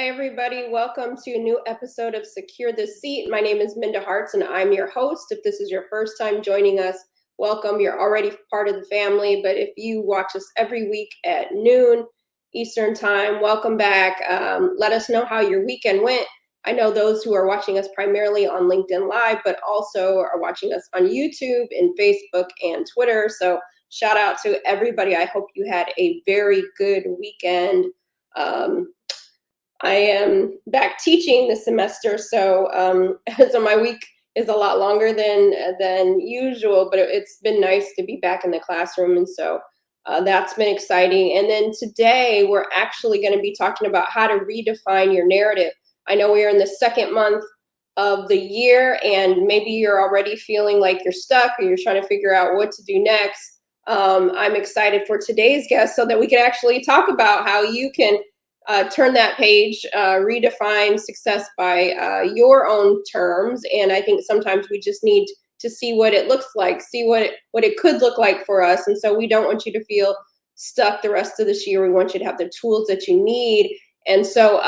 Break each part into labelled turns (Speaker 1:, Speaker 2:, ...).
Speaker 1: Hey everybody, welcome to a new episode of Secure the Seat. My name is Minda Hartz and I'm your host. If this is your first time joining us, welcome. You're already part of the family, but if you watch us every week at noon Eastern time, welcome back. Let us know how your weekend went. I know those who are watching us primarily on LinkedIn Live, but also are watching us on YouTube and Facebook and Twitter. So shout out to everybody. I hope you had a very good weekend. I am back teaching this semester, so my week is a lot longer than usual, but it's been nice to be back in the classroom, and so that's been exciting. And then today we're actually going to be talking about how to redefine your narrative. I know we are in the second month of the year, and maybe you're already feeling like you're stuck or you're trying to figure out what to do next. I'm excited for today's guest so that we can actually talk about how you can turn that page, redefine success by your own terms. And I think sometimes we just need to see what it looks like, see what it could look like for us. And so we don't want you to feel stuck the rest of this year. We want you to have the tools that you need. And so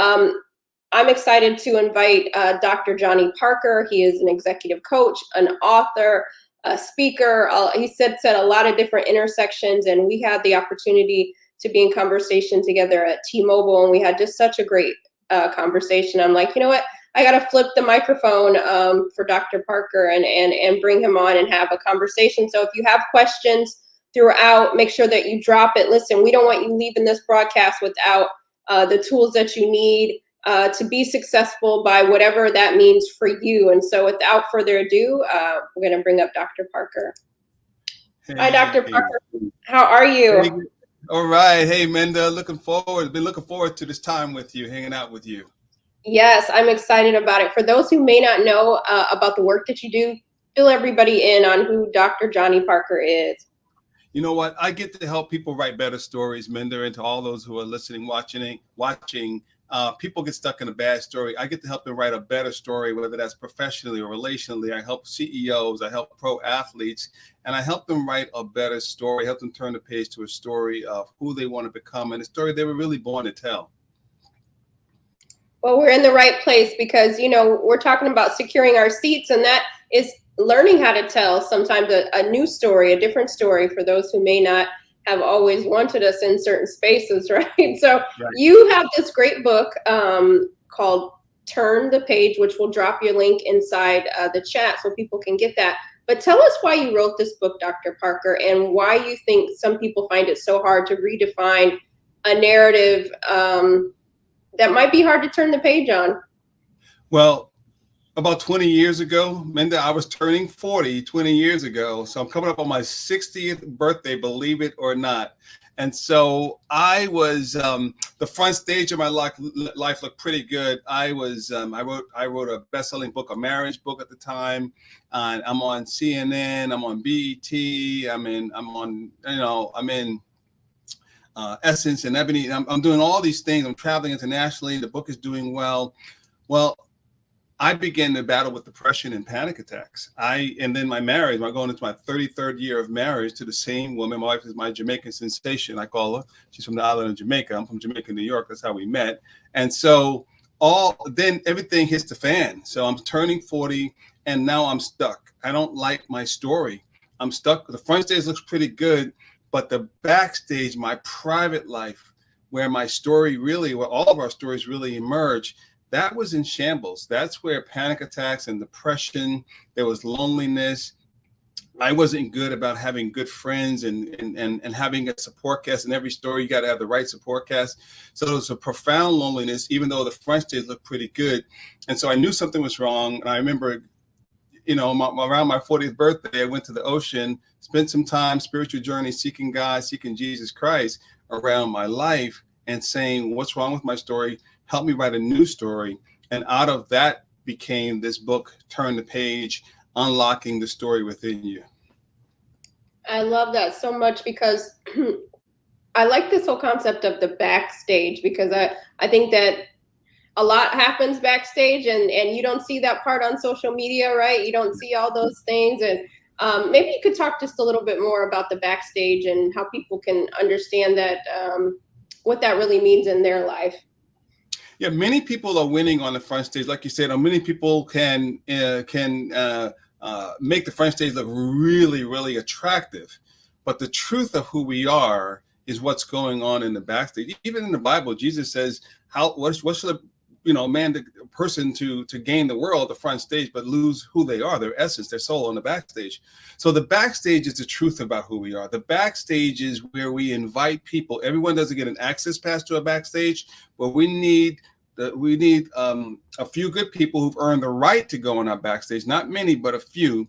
Speaker 1: I'm excited to invite Dr. Johnny Parker. He is an executive coach, an author, a speaker. He said a lot of different intersections, and we had the opportunity to be in conversation together at T-Mobile, and we had just such a great conversation. I'm like, you know what? I got to flip the microphone for Dr. Parker and bring him on and have a conversation. So if you have questions throughout, make sure that you drop it. Listen, we don't want you leaving this broadcast without the tools that you need to be successful by whatever that means for you. And so without further ado, we're going to bring up Dr. Parker. Hey. Hi, Dr. Parker. How are you?
Speaker 2: Hey. All right. Hey, Minda, looking forward to this time with you, hanging out with you.
Speaker 1: Yes, I'm excited about it. For those who may not know about the work that you do, fill everybody in on who Dr. Johnny Parker is.
Speaker 2: You know what? I get to help people write better stories, Minda, and to all those who are listening, watching. People get stuck in a bad story. I get to help them write a better story, whether that's professionally or relationally. I help CEOs, I help pro athletes, and I help them write a better story, help them turn the page to a story of who they want to become and a story they were really born to tell.
Speaker 1: Well, we're in the right place because, we're talking about securing our seats, and that is learning how to tell sometimes a new story, a different story for those who may not have always wanted us in certain spaces, right? So You have this great book called Turn the Page, which will drop your link inside the chat so people can get that. But tell us why you wrote this book, Dr. Parker, and why you think some people find it so hard to redefine a narrative that might be hard to turn the page on.
Speaker 2: Well, about 20 years ago, Minda, I was turning 40 20 years ago. So I'm coming up on my 60th birthday, believe it or not. And so I was, the front stage of my life looked pretty good. I wrote a best-selling book, a marriage book at the time. I'm on CNN, I'm on BET, I'm in Essence and Ebony. I'm doing all these things. I'm traveling internationally. The book is doing well. Well, I began to battle with depression and panic attacks. And then my marriage, I'm going into my 33rd year of marriage to the same woman. My wife is my Jamaican sensation, I call her. She's from the island of Jamaica. I'm from Jamaica, New York. That's how we met. And so then everything hits the fan. So I'm turning 40 and now I'm stuck. I don't like my story. I'm stuck. The front stage looks pretty good, but the backstage, my private life, where my story really, where all of our stories really emerge, that was in shambles. That's where panic attacks and depression, there was loneliness. I wasn't good about having good friends and having a support cast. In every story, you got to have the right support cast. So there was a profound loneliness, even though the front stage looked pretty good. And so I knew something was wrong. And I remember, around my 40th birthday, I went to the ocean, spent some time, spiritual journey, seeking God, seeking Jesus Christ around my life and saying, what's wrong with my story? Help me write a new story. And out of that became this book, Turn the Page, Unlocking the Story Within You.
Speaker 1: I love that so much because I like this whole concept of the backstage, because I think that a lot happens backstage and you don't see that part on social media, right? You don't see all those things. And maybe you could talk just a little bit more about the backstage and how people can understand that, what that really means in their life.
Speaker 2: Yeah, many people are winning on the front stage, like you said. Many people can make the front stage look really, really attractive, but the truth of who we are is what's going on in the backstage. Even in the Bible, Jesus says, "How what should the person to gain the world, the front stage, but lose who they are, their essence, their soul on the backstage." So the backstage is the truth about who we are. The backstage is where we invite people. Everyone doesn't get an access pass to a backstage, but we need a few good people who've earned the right to go on our backstage. Not many, but a few.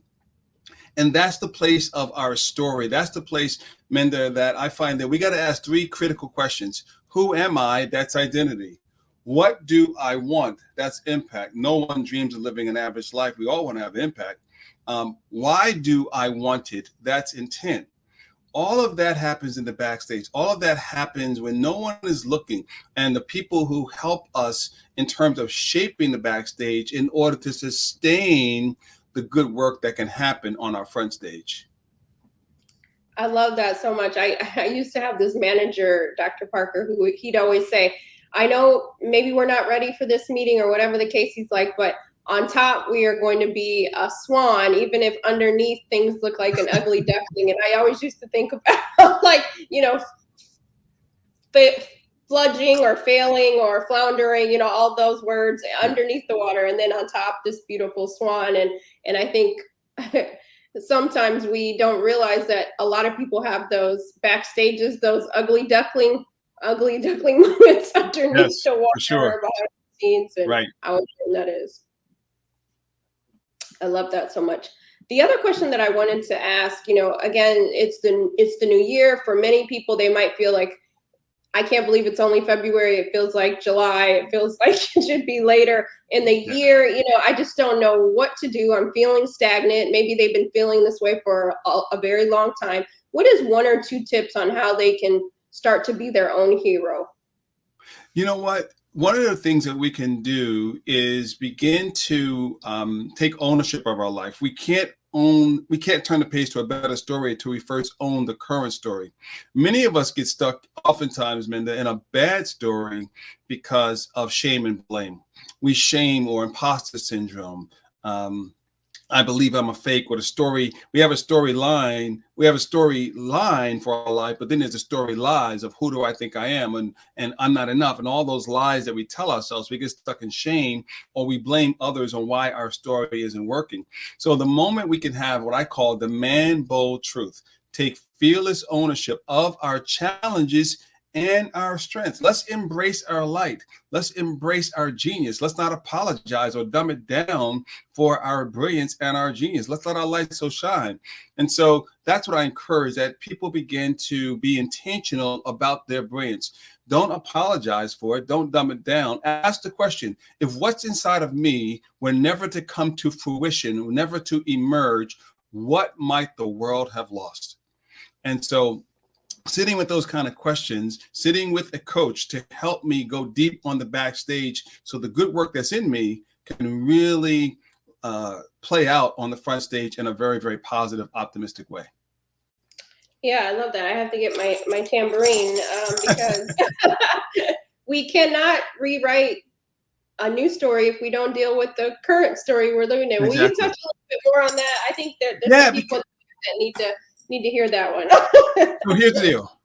Speaker 2: And that's the place of our story. That's the place, Menda, that I find that we got to ask three critical questions. Who am I? That's identity. What do I want? That's impact. No one dreams of living an average life. We all want to have impact. Why do I want it? That's intent. All of that happens in the backstage. All of that happens when no one is looking. And the people who help us in terms of shaping the backstage in order to sustain the good work that can happen on our front stage.
Speaker 1: I love that so much. I used to have this manager, Dr. Parker, who he'd always say, I know maybe we're not ready for this meeting or whatever the case he's like, but on top, we are going to be a swan, even if underneath things look like an ugly duckling. And I always used to think about fludging or failing or floundering, all those words underneath the water. And then on top, this beautiful swan. And I think sometimes we don't realize that a lot of people have those backstages, those ugly duckling moments underneath the water,
Speaker 2: for sure.
Speaker 1: behind the scenes, and
Speaker 2: right.
Speaker 1: how important that is. I love that so much. The other question that I wanted to ask, again, it's the new year. For many people, they might feel like, I can't believe it's only February. It feels like July. It feels like it should be later in the year. I just don't know what to do. I'm feeling stagnant. Maybe they've been feeling this way for a very long time. What is one or two tips on how they can start to be their own hero?
Speaker 2: You know what? One of the things that we can do is begin to take ownership of our life. We can't turn the page to a better story until we first own the current story. Many of us get stuck oftentimes, Minda, in a bad story because of shame and blame. We shame or imposter syndrome. I believe I'm a fake, or the story. We have a storyline. We have a storyline for our life, but then there's the story lies of who do I think I am, and I'm not enough, and all those lies that we tell ourselves. We get stuck in shame, or we blame others on why our story isn't working. So the moment we can have what I call the man bold truth, take fearless ownership of our challenges and our strengths. Let's embrace our light. Let's embrace our genius. Let's not apologize or dumb it down for our brilliance and our genius. Let's let our light so shine. And so that's what I encourage, that people begin to be intentional about their brilliance. Don't apologize for it. Don't dumb it down. Ask the question, if what's inside of me were never to come to fruition, never to emerge, what might the world have lost? And so sitting with those kind of questions, sitting with a coach to help me go deep on the backstage so the good work that's in me can really play out on the front stage in a very, very positive, optimistic way.
Speaker 1: Yeah, I love that. I have to get my tambourine because we cannot rewrite a new story if we don't deal with the current story we're living in. Exactly. Will you touch a little bit more on that? I think that there's some people that need to hear that one.
Speaker 2: So here's the deal.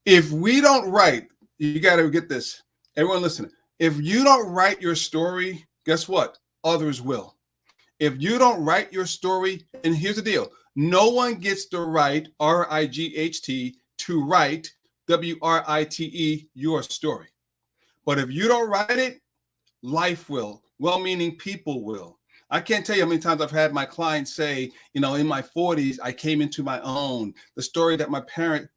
Speaker 2: If we don't write, you got to get this. Everyone listening. If you don't write your story, guess what? Others will. If you don't write your story, and here's the deal. No one gets the right, R-I-G-H-T, to write, W-R-I-T-E, your story. But if you don't write it, life will. Well-meaning people will. I can't tell you how many times I've had my clients say, in my 40s, I came into my own. The story that my parents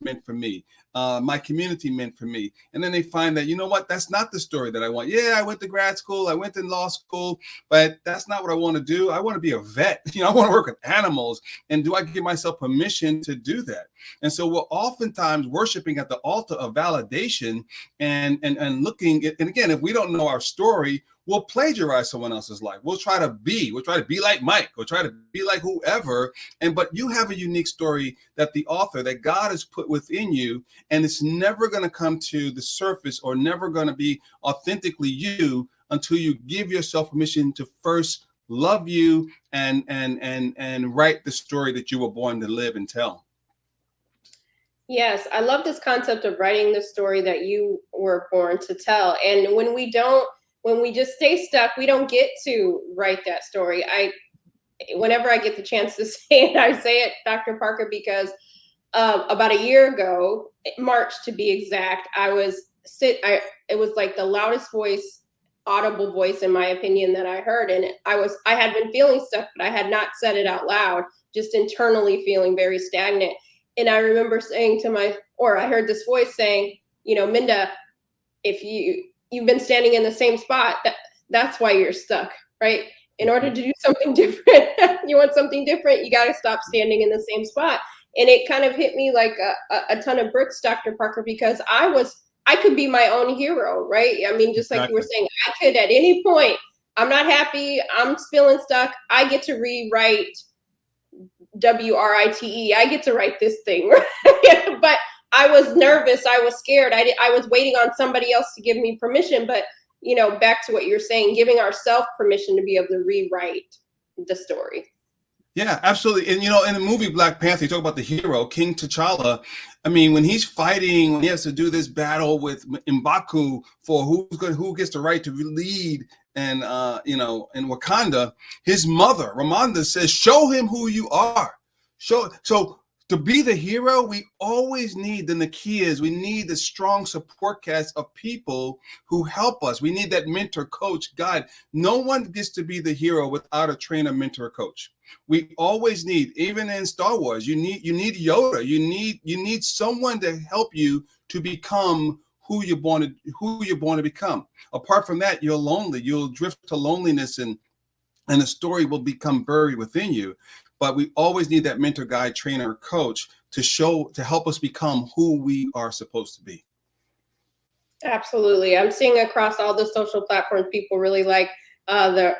Speaker 2: meant for me, my community meant for me. And then they find that, that's not the story that I want. Yeah, I went to grad school, I went to law school, but that's not what I want to do. I want to be a vet. I want to work with animals. And do I give myself permission to do that? And so we're oftentimes worshiping at the altar of validation and looking at, and again, if we don't know our story, we'll plagiarize someone else's life. We'll try to be like Mike, or try to be like whoever. But you have a unique story that the author, that God has put within you, and it's never going to come to the surface, or never going to be authentically you, until you give yourself permission to first love you and write the story that you were born to live and tell.
Speaker 1: Yes, I love this concept of writing the story that you were born to tell. And when we just stay stuck, we don't get to write that story. Whenever I get the chance to say it, I say it, Dr. Parker, because about a year ago, March to be exact, it was like the loudest audible voice, in my opinion, that I heard. And I had been feeling stuff, but I had not said it out loud, just internally feeling very stagnant. And I remember saying I heard this voice saying, Minda, if you've been standing in the same spot, that's why you're stuck, right? In order to do something different, you want something different, you got to stop standing in the same spot. And it kind of hit me like a ton of bricks, Dr. Parker, because I could be my own hero, right? I mean, just like you were saying, I could at any point, I'm not happy, I'm feeling stuck, I get to rewrite WRITE. I get to write this thing, right? But I was nervous. I was scared. I was waiting on somebody else to give me permission. But, back to what you're saying, giving ourselves permission to be able to rewrite the story.
Speaker 2: Yeah, absolutely. And, in the movie Black Panther, you talk about the hero, King T'Challa. I mean, when he's fighting, when he has to do this battle with M'Baku for who gets the right to lead, and in Wakanda, his mother Ramonda says, "Show him who you are." So to be the hero, we always need the Nakias. We need the strong support cast of people who help us. We need that mentor, coach, guide. No one gets to be the hero without a trainer, mentor, coach. We always need, even in Star Wars, you need Yoda. You need someone to help you to become who you're born to become. Apart from that, you're lonely. You'll drift to loneliness, and the story will become buried within you. But we always need that mentor, guide, trainer, coach to help us become who we are supposed to be.
Speaker 1: Absolutely. I'm seeing across all the social platforms, people really like the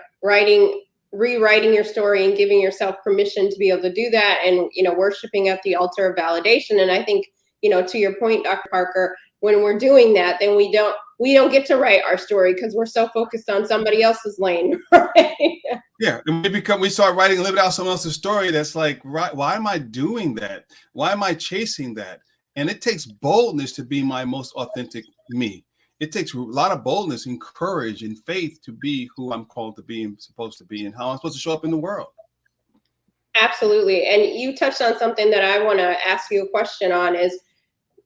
Speaker 1: rewriting your story and giving yourself permission to be able to do that, and worshiping at the altar of validation. And I think, to your point, Dr. Parker, when we're doing that, then we don't get to write our story because we're so focused on somebody else's lane, right?
Speaker 2: Yeah, and we start writing and living out someone else's story. That's like, right, why am I doing that? Why am I chasing that? And it takes boldness to be my most authentic me. It takes a lot of boldness and courage and faith to be who I'm called to be and supposed to be, and how I'm supposed to show up in the world.
Speaker 1: Absolutely. And you touched on something that I want to ask you a question on, is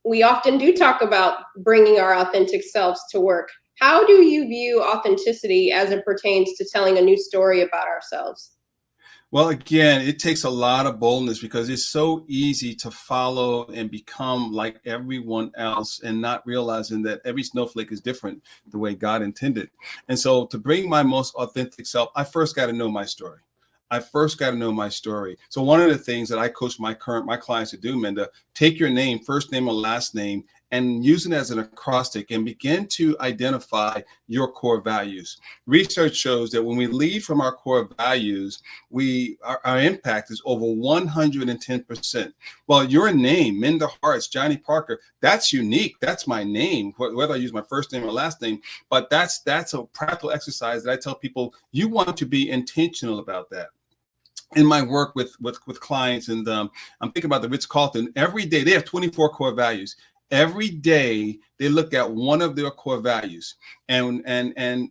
Speaker 1: we often do talk about bringing our authentic selves to work. How do you view authenticity as it pertains to telling a new story about ourselves?
Speaker 2: Well, again, it takes a lot of boldness, because it's so easy to follow and become like everyone else, and not realizing that every snowflake is different the way God intended. And so to bring my most authentic self, I first got to know my story. So one of the things that I coach my clients to do, Minda, take your name, first name or last name, and use it as an acrostic, and begin to identify your core values. Research shows that when we lead from our core values, our impact is over 110%. Well, your name, Minda Harts, Johnny Parker, that's unique. That's my name, whether I use my first name or last name. But that's a practical exercise that I tell people, you want to be intentional about that. In my work with clients, and I'm thinking about the Ritz-Carlton. Every day they have 24 core values. Every day they look at one of their core values, and they're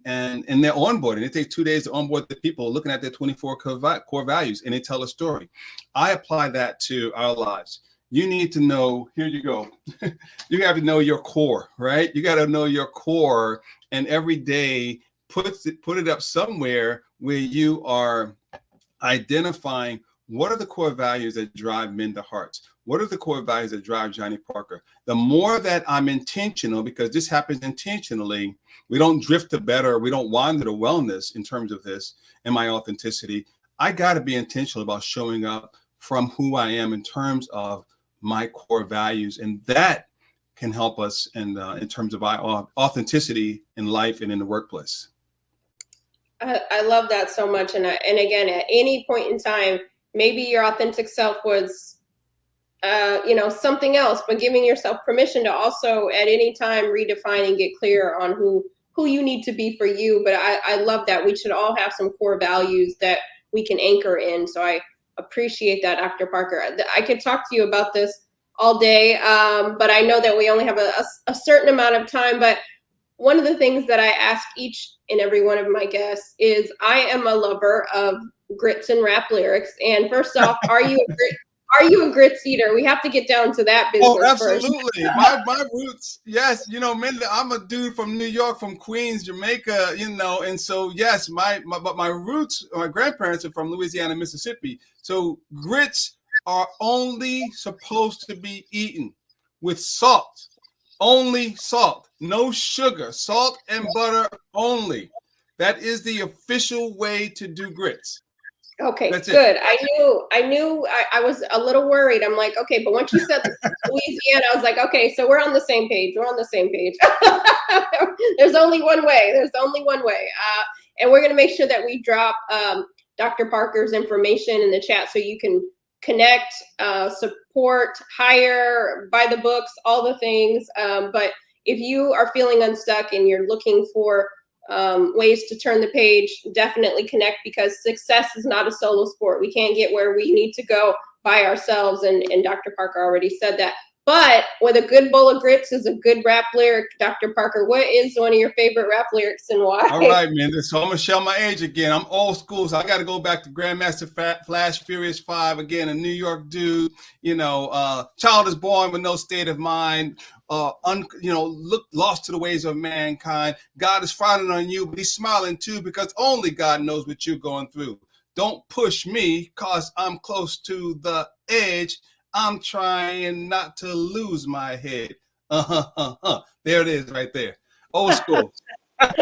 Speaker 2: onboarding. It takes 2 days to onboard the people, looking at their 24 core values, and they tell a story. I apply that to our lives. You need to know, here you go. You have to know your core, right? You got to know your core, and every day put it up somewhere where you are identifying what are the core values that drive Minda Harts. What are the core values that drive Johnny Parker? The more that I'm intentional, because this happens intentionally, we don't drift to better, we don't wander to wellness in terms of this and my authenticity. I got to be intentional about showing up from who I am in terms of my core values. And that can help us in terms of our authenticity in life and in the workplace.
Speaker 1: I love that so much. And again, at any point in time, maybe your authentic self was, something else, but giving yourself permission to also at any time redefine and get clear on who you need to be for you. But I love that we should all have some core values that we can anchor in. So I appreciate that, Dr. Parker. I could talk to you about this all day, but I know that we only have a certain amount of time. But one of the things that I ask each and every one of my guests is, I am a lover of grits and rap lyrics. And first off, are you a grits eater? We have to get down to that
Speaker 2: Oh,
Speaker 1: business first.
Speaker 2: absolutely. My roots, yes. Man, I'm a dude from New York, from Queens, Jamaica, and so yes, but my roots, my grandparents are from Louisiana, Mississippi. So grits are only supposed to be eaten with salt. Only salt, no sugar, salt and butter only. That is the official way to do grits.
Speaker 1: Okay,
Speaker 2: That's it.
Speaker 1: good. I was a little worried. I'm like, okay, but once you said Louisiana, I was like, okay, so we're on the same page. We're on the same page. There's only one way. There's only one way. And we're going to make sure that we drop Dr. Parker's information in the chat so you can connect, support, hire, buy the books, all the things. But if you are feeling unstuck and you're looking for ways to turn the page, definitely connect, because success is not a solo sport. We can't get where we need to go by ourselves. And Dr. Parker already said that. But with a good bowl of grits is a good rap lyric. Dr. Parker, what is one of your favorite rap lyrics and why?
Speaker 2: All right, man. So I'm gonna show my age again. I'm old school, so I got to go back to Grandmaster Flash Furious 5 again. A New York dude, child is born with no state of mind. Look lost to the ways of mankind. God is frowning on you, but He's smiling too, because only God knows what you're going through. Don't push me, cause I'm close to the edge. I'm trying not to lose my head. There it is, right there. Old school.
Speaker 1: I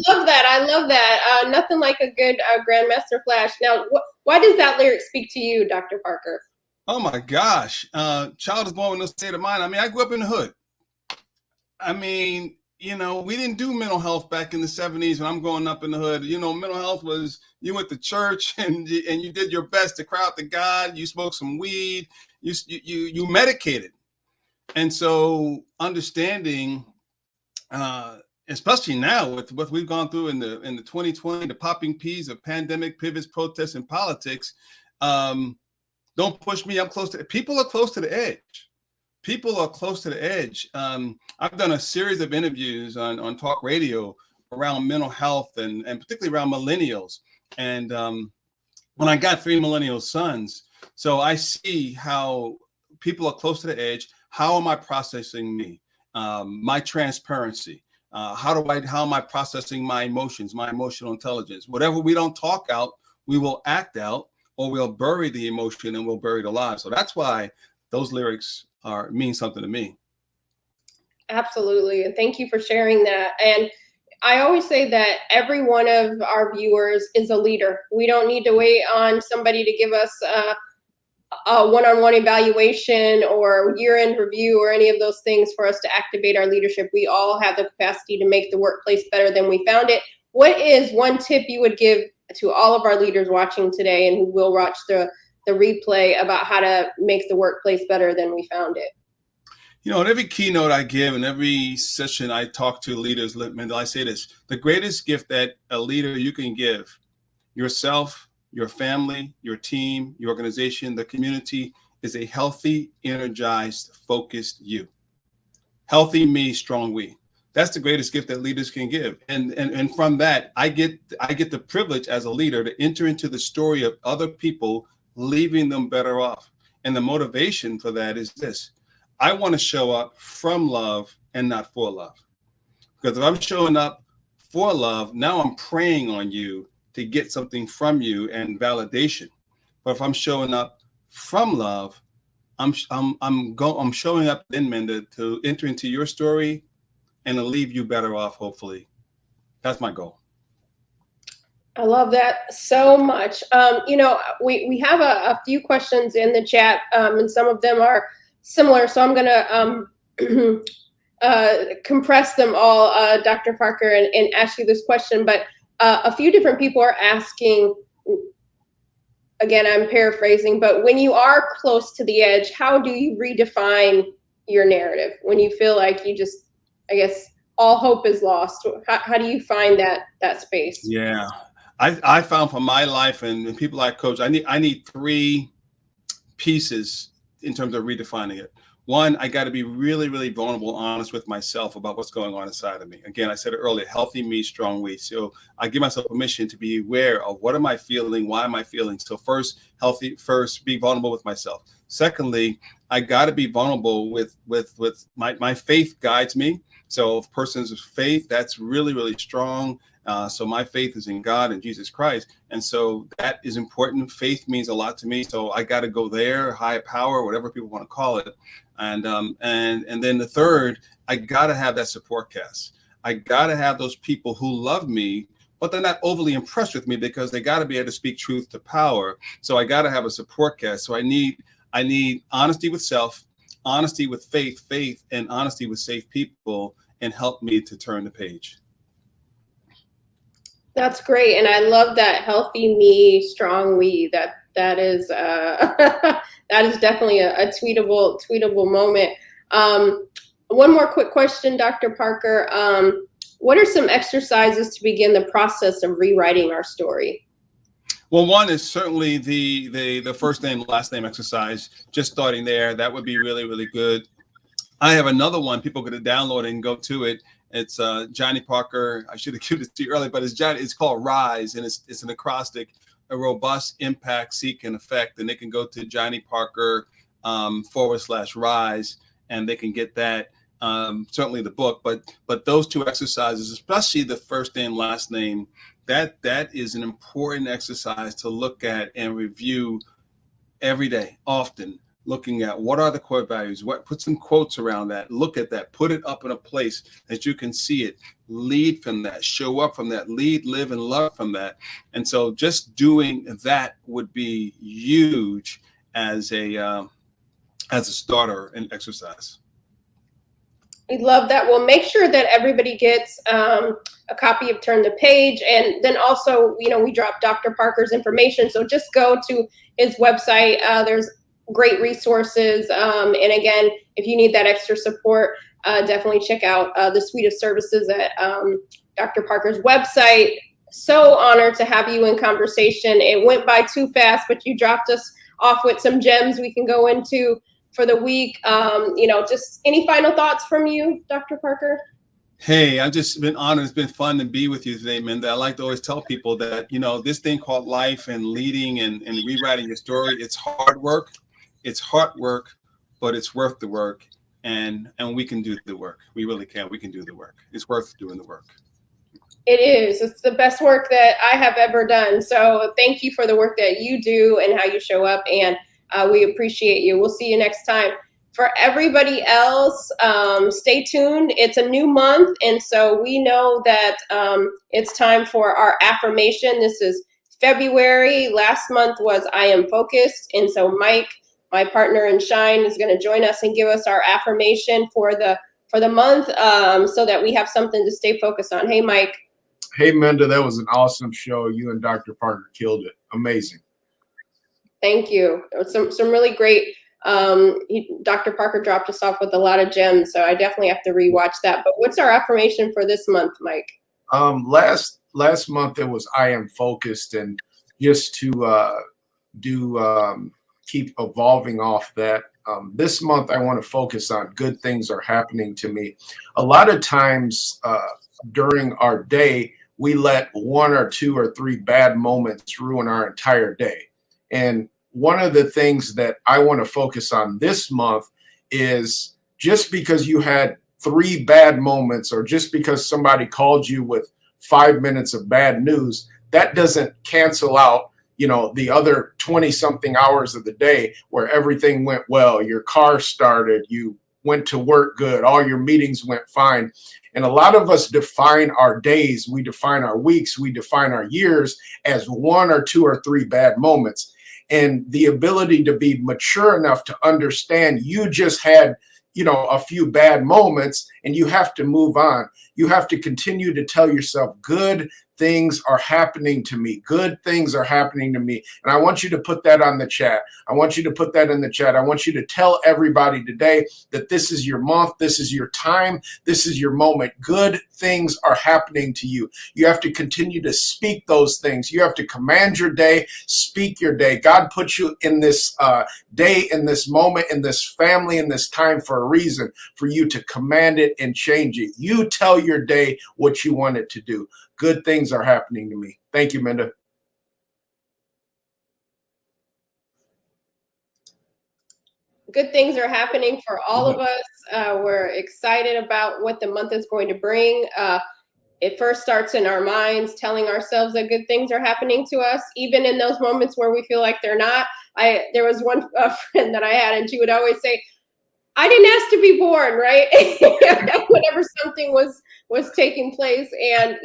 Speaker 1: love that. I love that. Nothing like a good Grandmaster Flash. Now, why does that lyric speak to you, Dr. Parker?
Speaker 2: Oh my gosh. Child is born with no state of mind. I mean, I grew up in the hood. I mean, we didn't do mental health back in the 70s when I'm growing up in the hood. Mental health was, you went to church and you did your best to cry out to God. You smoked some weed. You medicated. And so understanding, especially now with what we've gone through in the 2020, the popping peas of pandemic, pivots, protests, and politics, don't push me. I'm close to. People are close to the edge. People are close to the edge. I've done a series of interviews on talk radio around mental health and particularly around millennials. And when I got 3 millennial sons, so I see how people are close to the edge. How am I processing me? My transparency. How am I processing my emotions, my emotional intelligence? Whatever we don't talk out, we will act out, or we'll bury the emotion and we'll bury the lie. So that's why those lyrics mean something to me.
Speaker 1: Absolutely. And thank you for sharing that. And I always say that every one of our viewers is a leader. We don't need to wait on somebody to give us a one-on-one evaluation or year-end review or any of those things for us to activate our leadership. We all have the capacity to make the workplace better than we found it. What is one tip you would give to all of our leaders watching today and who will watch the replay about how to make the workplace better than we found it?
Speaker 2: In every keynote I give and every session I talk to leaders, I say this: the greatest gift that a leader you can give yourself, your family, your team, your organization, the community, is a healthy, energized, focused you. Healthy me, strong we. That's the greatest gift that leaders can give. And from that, I get the privilege as a leader to enter into the story of other people, leaving them better off. And the motivation for that is this: I want to show up from love and not for love. Because if I'm showing up for love, now I'm preying on you to get something from you and validation. But if I'm showing up from love, I'm showing up in Menda to enter into your story and to leave you better off, hopefully. That's my goal.
Speaker 1: I love that so much. We have a few questions in the chat, and some of them are similar. So I'm going to compress them all, Dr. Parker, and ask you this question. But a few different people are asking, again, I'm paraphrasing, but when you are close to the edge, how do you redefine your narrative when you feel like you just, I guess, all hope is lost? How do you find that space?
Speaker 2: Yeah, I found for my life and people I coach, I need three pieces in terms of redefining it. One, I got to be really, really vulnerable, honest with myself about what's going on inside of me. Again, I said it earlier, healthy me, strong we. So I give myself permission to be aware of what am I feeling? Why am I feeling? So first, be vulnerable with myself. Secondly, I got to be vulnerable with my faith guides me. So if person's faith, that's really, really strong. So my faith is in God and Jesus Christ. And so that is important. Faith means a lot to me. So I got to go there, higher power, whatever people want to call it. And then the third, I got to have that support cast. I got to have those people who love me, but they're not overly impressed with me because they got to be able to speak truth to power. So I got to have a support cast. So I need honesty with self, honesty with faith, and honesty with safe people, and help me to turn the page.
Speaker 1: That's great, and I love that healthy me, strong we. That is that is definitely a tweetable moment. One more quick question, Dr. Parker. What are some exercises to begin the process of rewriting our story?
Speaker 2: Well, one is certainly the first name, last name exercise. Just starting there, that would be really, really good. I have another one. People could download it and go to it. It's Johnny Parker. I should have given it to you earlier, but it's called Rise, and it's an acrostic, a robust impact, seek, and effect. And they can go to Johnny Parker /Rise, and they can get that. Certainly the book, but those two exercises, especially the first name, last name, that is an important exercise to look at and review every day, often. Looking at what are the core values, put some quotes around that, look at that, put it up in a place that you can see it, lead from that, show up from that, lead, live, and love from that. And so just doing that would be huge as a starter and exercise.
Speaker 1: We love that. Well, make sure that everybody gets a copy of Turn the Page. And then also, we drop Dr. Parker's information. So just go to his website. There's great resources. And again, if you need that extra support, definitely check out the suite of services at Dr. Parker's website. So honored to have you in conversation. It went by too fast, but you dropped us off with some gems we can go into for the week. Just any final thoughts from you, Dr. Parker?
Speaker 2: Hey, I've just been honored. It's been fun to be with you today, Minda. I like to always tell people that, this thing called life and leading and rewriting your story, it's hard work. It's hard work, but it's worth the work. And we can do the work. We really can. We can do the work. It's worth doing the work.
Speaker 1: It is. It's the best work that I have ever done. So thank you for the work that you do and how you show up. And we appreciate you. We'll see you next time. For everybody else, stay tuned. It's a new month. And so we know that it's time for our affirmation. This is February. Last month was I Am Focused. And so Mike, my partner in Shine, is going to join us and give us our affirmation for the month so that we have something to stay focused on. Hey, Mike.
Speaker 3: Hey, Minda, that was an awesome show. You and Dr. Parker killed it. Amazing.
Speaker 1: Thank you. Some really great. Dr. Parker dropped us off with a lot of gems, so I definitely have to rewatch that. But what's our affirmation for this month, Mike?
Speaker 3: Last month it was I Am Focused, and just to keep evolving off that. This month I want to focus on good things are happening to me. A lot of times during our day, we let 1 or 2 or 3 bad moments ruin our entire day. And one of the things that I want to focus on this month is just because you had 3 bad moments, or just because somebody called you with 5 minutes of bad news, that doesn't cancel out, the other 20 something hours of the day where everything went well. Your car started, you went to work good, all your meetings went fine. And a lot of us define our days, we define our weeks, we define our years as 1 or 2 or 3 bad moments. And the ability to be mature enough to understand you just had, a few bad moments and you have to move on. You have to continue to tell yourself good things are happening to me. Good things are happening to me. And I want you to put that on the chat. I want you to put that in the chat. I want you to tell everybody today that this is your month. This is your time. This is your moment. Good things are happening to you. You have to continue to speak those things. You have to command your day, speak your day. God put you in this day, in this moment, in this family, in this time for a reason, for you to command it and change it. You tell your day what you want it to do. Good things are happening to me. Thank you, Minda.
Speaker 1: Good things are happening for all of us. We're excited about what the month is going to bring. It first starts in our minds, telling ourselves that good things are happening to us, even in those moments where we feel like they're not. There was one friend that I had, and she would always say, I didn't ask to be born, right? Whenever something was taking place. And,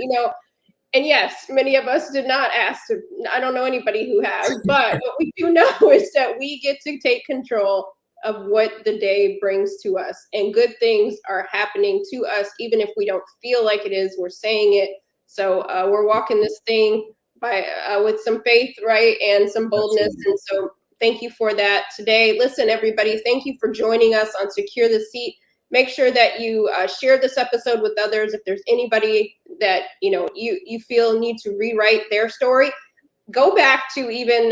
Speaker 1: and yes, many of us did not ask to, I don't know anybody who has, but what we do know is that we get to take control of what the day brings to us. And good things are happening to us, even if we don't feel like it is, we're saying it. So we're walking this thing by with some faith, right? And some boldness. Absolutely. And so thank you for that today. Listen, everybody, thank you for joining us on Secure the Seat. Make sure that you share this episode with others. If there's anybody that you feel need to rewrite their story, go back to even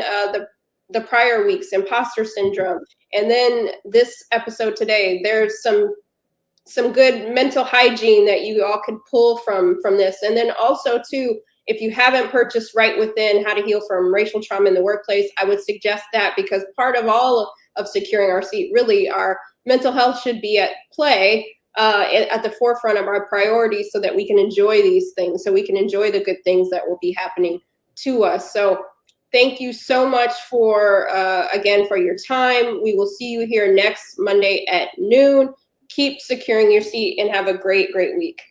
Speaker 1: the prior weeks, imposter syndrome, and then this episode today. There's some good mental hygiene that you all could pull from this. And then also too, if you haven't purchased Right Within, How to Heal from Racial Trauma in the Workplace, I would suggest that, because part of all of securing our seat, really, our mental health should be at play, at the forefront of our priorities, so that we can enjoy these things, so we can enjoy the good things that will be happening to us. So thank you so much for, again, for your time. We will see you here next Monday at noon. Keep securing your seat and have a great, great week.